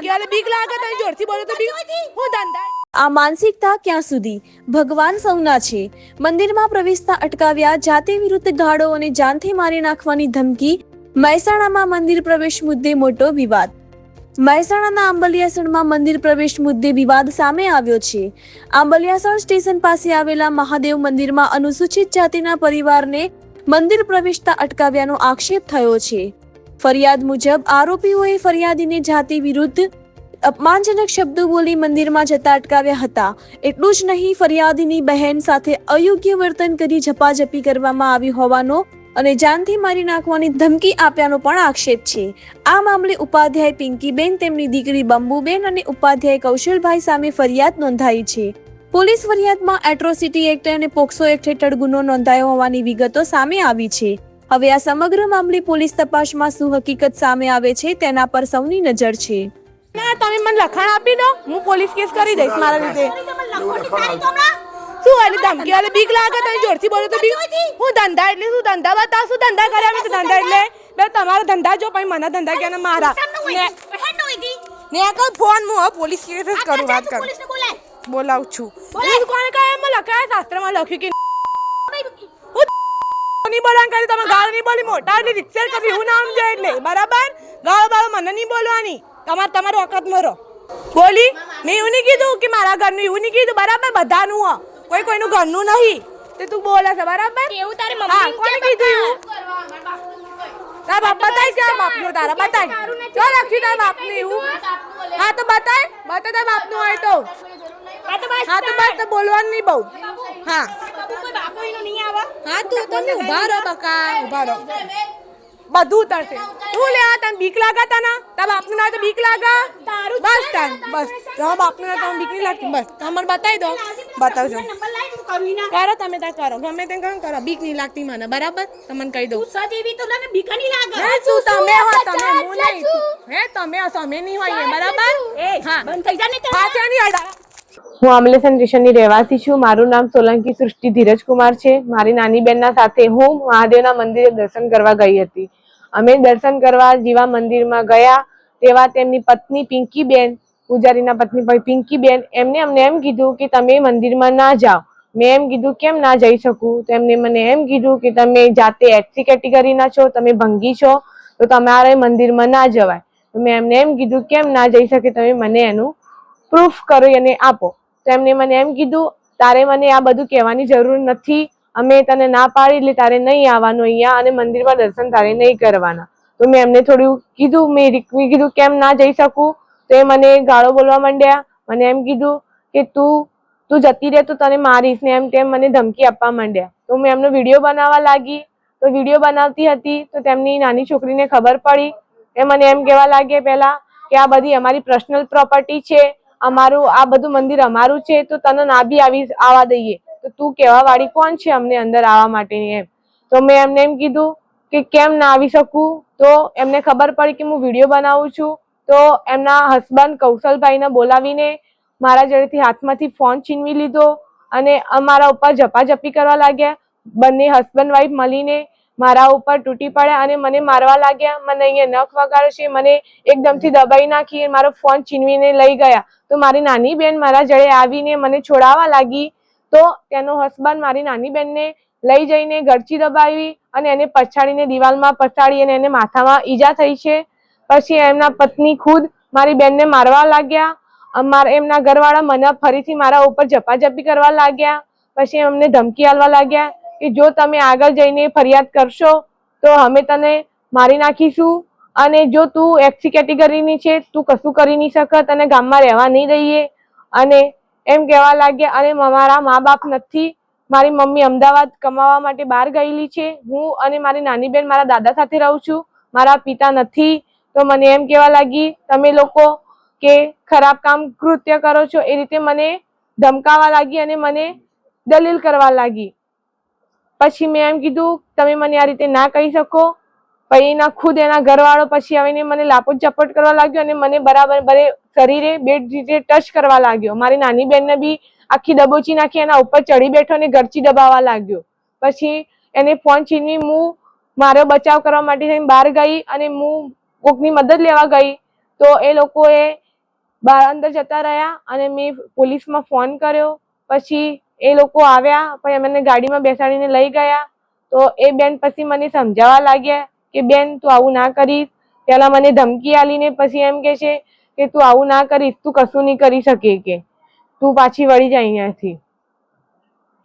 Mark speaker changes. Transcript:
Speaker 1: ધમકી આલે બીક લાગે તને જોરથી બોલો તો બીક હું ધંધા
Speaker 2: આ માનસિકતા ક્યાં સુધી? ભગવાન સૌના છે. મંદિરમાં પ્રવેશતા અટકાવ્યા, જાતિ વિરુદ્ધ ગાળો અને જાનથી મારી નાખવાની ધમકી. મહેસાણામાં મંદિર પ્રવેશ મુદ્દે મોટો વિવાદ. મહેસાણાના આંબલિયાસણમાં મંદિર પ્રવેશ મુદ્દે વિવાદ સામે આવ્યો છે. આંબલિયાસણ સ્ટેશન પાસે આવેલા મહાદેવ મંદિરમાં અનુસૂચિત જાતિના પરિવારને મંદિર પ્રવેશતા અટકાવ્યાનો આક્ષેપ થયો છે. ફરિયાદ મુજબ આરોપીઓએ ફરિયાદીને જાતિ વિરુદ્ધ અપમાનજનક શબ્દો બોલી મંદિરમાં જતા અટકાવ્યા હતા. એટલું જ નહીં, ફરિયાદીની બહેન સાથે અયોગ્ય વર્તન કરી ઝપાઝપી કરવામાં આવી હોવાનો અને જાનથી મારી નાખવાની ધમકી આપ્યાનો પણ આક્ષેપ છે. આ મામલે ઉપાધ્યાય પિંકીબેન, તેમની દીકરી બંબુબેન અને ઉપાધ્યાય કૌશલભાઈ સામે ફરિયાદ નોંધાઈ છે. પોલીસ ફરિયાદમાં એટ્રોસિટી એક્ટ અને પોક્સો એક્ટ હેઠળ ગુનો નોંધાયો હોવાની વિગતો સામે આવી છે. હવે આ સમગ્ર મામલે પોલીસ તપાસમાં શું હકીકત સામે આવે છે તેના પર સૌની નજર છે.
Speaker 1: ના તમે મને લખાણ આપી દો, હું પોલીસ કેસ કરી દઈશ મારા લીધે. શું એટલે ધમકી આલે બીક લાગે તને જોરથી બોલો તો બીક હું ધંધા એટલે શું ધંધા બતાવ શું ધંધા કર્યા અમે ધંધા એટલે બે તમારા ધંધા જો પછી મને ધંધા કે મારા ને કઈ ફોન હું હવે પોલીસ કેસ જ કરું વાત કરું બોલાવું છું. કોને કહે એમાં લખાયા શાસ્ત્રમાં લખ્યું કે નહીં બોલવાનું કરી તમે ગાળ નહીં બોલી મોટા એટલે રિક્સર કભી હું નામ છે એટલે બરાબર ગાળ બાળ મને નહીં બોલવાની તમારો વખત મરો બોલી મેં એવું નહીં કીધું કે મારા ઘરનું એવું નહીં કીધું બરાબર બધાનું કોઈનું ઘરનું નહીં તે તું બોલે છે બરાબર એવું તારે મમ્મી કોને કીધું એવું તારા બાપ બતાય છે બાપનું તારા બતાય જો લખ્યું તારા બાપનું એવું હા તો બતાય તારા બાપનું હોય તો હા તો બસ બોલવાનું નહીં બહુ હા હા તું તમે ઉભા રહો બકા ઉભા રહો બધું ઉતરશે તું લે તને બીક લાગા તને તારા બાપનું ના તો બીક લાગા બસ તને બસ તારા બાપનું ના તો બીક નહીં લાગતી બસ તમે બતાવી દો બતાવજો કરો તમે ત્યાં કરો ગમે તે કરો બીક નહીં લાગતી મને બરાબર તમને કહી દઉં બીક નહીં લાગે શું તમે હો તમે હું નહીં હે તમે તમે નહીં હોય બરાબર હા બંધ થઈ જા ને પાછા નહીં હડા.
Speaker 3: હું આંબલેસન સ્ટેશનની રહેવાસી છું. મારું નામ સોલંકી સૃષ્ટિ ધીરજકુમાર છે. મારી નાની બહેનના સાથે હું મહાદેવના મંદિરે દર્શન કરવા ગઈ હતી. અમે દર્શન કરવા જેવા મંદિરમાં ગયા તેવા તેમની પત્ની પિંકીબેન, પૂજારીના પત્ની પિંકીબેન, એમને અમને એમ કીધું કે તમે મંદિરમાં ના જાઓ. મેં એમ કીધું કેમ ના જઈ શકું? તો એમને મને એમ કીધું કે તમે જાતે એસસી કેટેગરીના છો, તમે ભંગી છો, તો તમારે મંદિરમાં ના જવાય. તો મેં એમને એમ કીધું કેમ ના જઈ શકે, તમે મને એનું પ્રૂફ કરી અને આપો. તો એમને મને એમ કીધું તારે મને આ બધું કહેવાની જરૂર નથી, અમે તને ના પાડી એટલે તારે નહીં આવવાનું અહીંયા અને મંદિરમાં દર્શન તારે નહીં કરવાના. તો મેં એમને થોડું કીધું, મેં કીધું કેમ ના જઈ શકું? તો એ મને ગાળો બોલવા માંડ્યા. મને એમ કીધું કે તું જતી રહે તો તને મારીશ ને એમ તેમ મને ધમકી આપવા માંડ્યા. તો મેં એમનો વિડીયો બનાવવા લાગી. તો વિડીયો બનાવતી હતી તો તેમની નાની છોકરીને ખબર પડી. એ મને એમ કહેવા લાગે પહેલા કે આ બધી અમારી પર્સનલ પ્રોપર્ટી છે, અમારું આ બધું મંદિર અમારું છે, તો તને ના બી આવવા દઈએ. તો તું કહેવા વાળી કોણ છે અમને અંદર આવવા માટેની એમ. તો મેં એમને એમ કીધું કે કેમ ના આવી શકું? તો એમને ખબર પડી કે હું વિડીયો બનાવું છું. તો એમના હસબન્ડ કૌશલભાઈને બોલાવીને મારા જોડેથી હાથમાંથી ફોન છીનવી લીધો અને અમારા ઉપર ઝપાઝપી કરવા લાગ્યા. બંને હસબન્ડ વાઈફ મળીને મારા ઉપર તૂટી પડ્યા અને મને મારવા લાગ્યા. મને અહીંયા નખ વગાડે છે, મને એકદમથી દબાઈ નાખી, મારો ફોન છીનવીને લઈ ગયા. તો મારી નાની બેન મારા જોડે આવીને મને છોડાવવા લાગી. તો તેનો હસબન્ડ મારી નાની બેનને લઈ જઈને ગળચી દબાવી અને એને પછાડીને દિવાલમાં પછાડી અને એને માથામાં ઈજા થઈ છે. પછી એમના પત્ની ખુદ મારી બેનને મારવા લાગ્યા. એમના ઘરવાળા મને ફરીથી મારા ઉપર ઝપાઝપી કરવા લાગ્યા. પછી અમને ધમકી આપવા લાગ્યા કે જો તમે આગળ જઈને ફરિયાદ કરશો તો અમે તને મારી નાખીશું અને જો તું એસસી કેટેગરીની છે, તું કશું કરી નહીં શકત અને ગામમાં રહેવા નહીં દઈએ અને એમ કહેવા લાગ્યા. અને મારા મા બાપ નથી, મારી મમ્મી અમદાવાદ કમાવા માટે બહાર ગયેલી છે, હું અને મારી નાની બેન મારા દાદા સાથે રહું છું, મારા પિતા નથી. તો મને એમ કહેવા લાગી તમે લોકો કે ખરાબ કામ કૃત્ય કરો છો, એ રીતે મને ધમકાવા લાગી અને મને દલીલ કરવા લાગી. પછી મેં એમ કીધું તમે મને આ રીતે ના કહી શકો. પછી એના ખુદ એના ઘરવાળો પછી આવીને મને લાપોટ ઝપટ કરવા લાગ્યો અને મને બરાબર શરીરે બેડ રીતે ટચ કરવા લાગ્યો. મારી નાની બેનને બી આખી દબોચી નાખી, એના ઉપર ચડી બેઠો અને ગરચી દબાવવા લાગ્યો. પછી એને ફોન છીનવી હું મારો બચાવ કરવા માટે બહાર ગઈ અને હું કોકની મદદ લેવા ગઈ. તો એ લોકોએ બહાર અંદર જતા રહ્યા અને મેં પોલીસમાં ફોન કર્યો. પછી એ લોકો આવ્યા, પછી અમને ગાડીમાં બેસાડીને લઈ ગયા. તો એ બેન પછી મને સમજાવવા લાગ્યા કે બેન તું આવું ના કરીશ. પહેલા મને ધમકી આલીને પછી એમ કે છે કે તું આવું ના કરીશ, તું કશું નહીં કરી શકે, કે તું પાછી વળી જા અહીંયાથી.